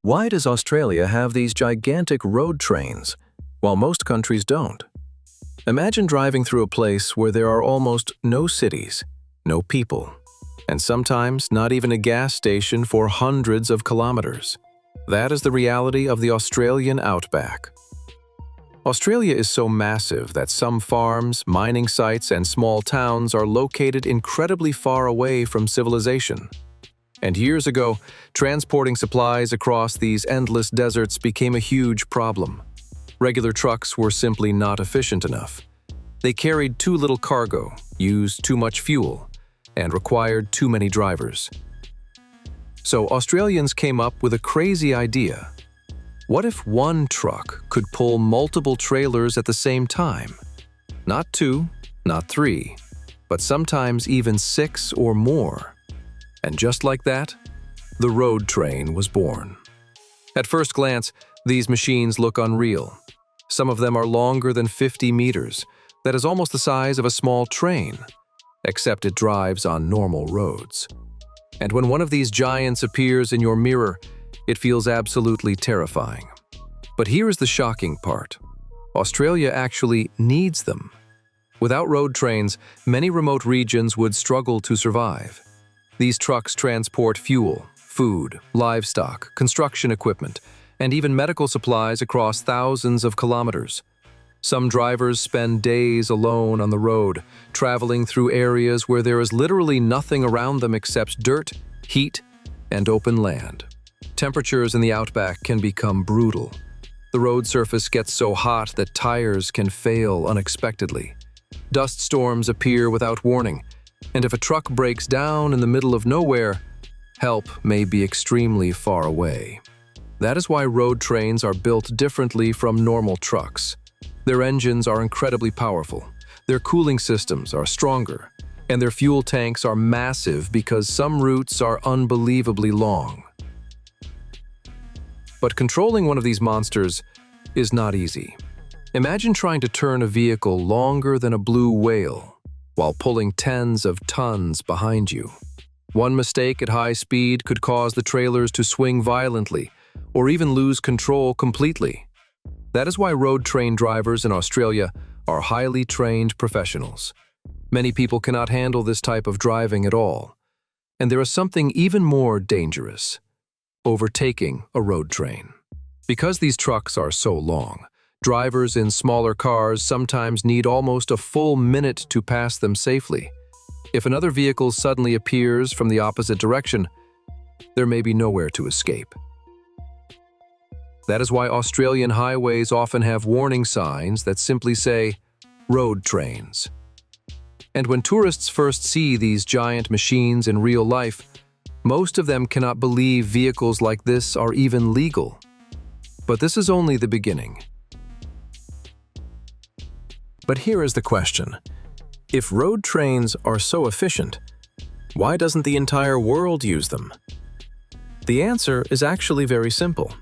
Why does Australia have these gigantic road trains, while most countries don't? Imagine driving through a place where there are almost no cities, no people, and sometimes not even a gas station for hundreds of kilometers. That is the reality of the Australian Outback. Australia is so massive that some farms, mining sites, and small towns are located incredibly far away from civilization. And years ago, transporting supplies across these endless deserts became a huge problem. Regular trucks were simply not efficient enough. They carried too little cargo, used too much fuel, and required too many drivers. So Australians came up with a crazy idea. What if one truck could pull multiple trailers at the same time? Not two, not three, but sometimes even 6 or more. And just like that, the road train was born. At first glance, these machines look unreal. Some of them are longer than 50 meters. That is almost the size of a small train, except it drives on normal roads. And when one of these giants appears in your mirror, it feels absolutely terrifying. But here is the shocking part. Australia actually needs them. Without road trains, many remote regions would struggle to survive. These trucks transport fuel, food, livestock, construction equipment, and even medical supplies across thousands of kilometers. Some drivers spend days alone on the road, traveling through areas where there is literally nothing around them except dirt, heat, and open land. Temperatures in the outback can become brutal. The road surface gets so hot that tires can fail unexpectedly. Dust storms appear without warning, and if a truck breaks down in the middle of nowhere, help may be extremely far away. That is why road trains are built differently from normal trucks. Their engines are incredibly powerful, their cooling systems are stronger, and their fuel tanks are massive because some routes are unbelievably long. But controlling one of these monsters is not easy. Imagine trying to turn a vehicle longer than a blue whale while pulling tens of tons behind you. One mistake at high speed could cause the trailers to swing violently or even lose control completely. That is why road train drivers in Australia are highly trained professionals. Many people cannot handle this type of driving at all. And there is something even more dangerous: overtaking a road train. Because these trucks are so long, drivers in smaller cars sometimes need almost a full minute to pass them safely. If another vehicle suddenly appears from the opposite direction, there may be nowhere to escape. That is why Australian highways often have warning signs that simply say, "Road trains." And when tourists first see these giant machines in real life, most of them cannot believe vehicles like this are even legal. But this is only the beginning. But here is the question. If road trains are so efficient, why doesn't the entire world use them? The answer is actually very simple.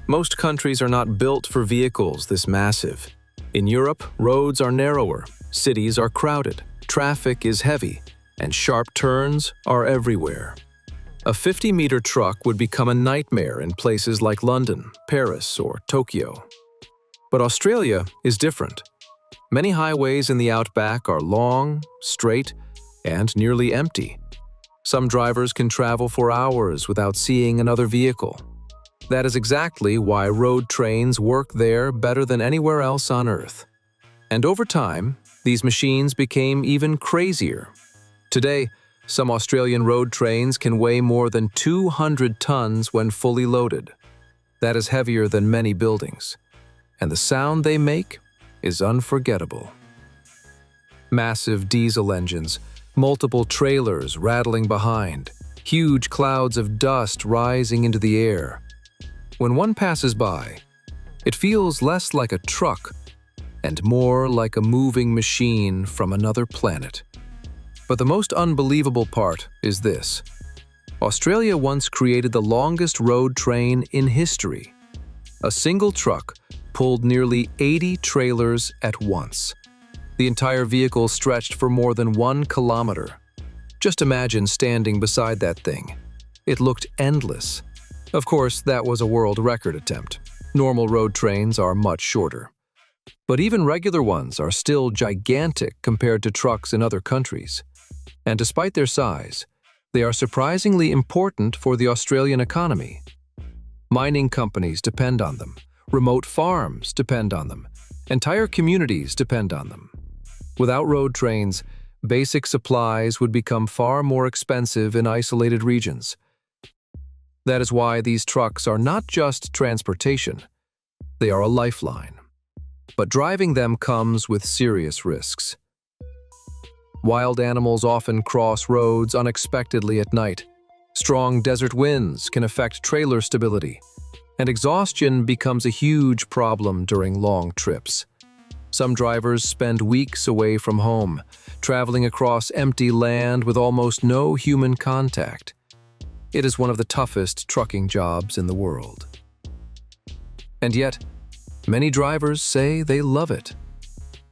Most countries are not built for vehicles this massive. In Europe, roads are narrower, cities are crowded, traffic is heavy, and sharp turns are everywhere. A 50-meter truck would become a nightmare in places like London, Paris, or Tokyo. But Australia is different. Many highways in the outback are long, straight, and nearly empty. Some drivers can travel for hours without seeing another vehicle. That is exactly why road trains work there better than anywhere else on Earth. And over time, these machines became even crazier. Today, some Australian road trains can weigh more than 200 tons when fully loaded. That is heavier than many buildings. And the sound they make is unforgettable. Massive diesel engines, multiple trailers rattling behind, huge clouds of dust rising into the air. When one passes by, it feels less like a truck and more like a moving machine from another planet. But the most unbelievable part is this. Australia once created the longest road train in history. A single truck pulled nearly 80 trailers at once. The entire vehicle stretched for more than 1 kilometer. Just imagine standing beside that thing. It looked endless. Of course, that was a world record attempt. Normal road trains are much shorter. But even regular ones are still gigantic compared to trucks in other countries. And despite their size, they are surprisingly important for the Australian economy. Mining companies depend on them. Remote farms depend on them. Entire communities depend on them. Without road trains, basic supplies would become far more expensive in isolated regions. That is why these trucks are not just transportation. They are a lifeline. But driving them comes with serious risks. Wild animals often cross roads unexpectedly at night. Strong desert winds can affect trailer stability, and exhaustion becomes a huge problem during long trips. Some drivers spend weeks away from home, traveling across empty land with almost no human contact. It is one of the toughest trucking jobs in the world. And yet, many drivers say they love it.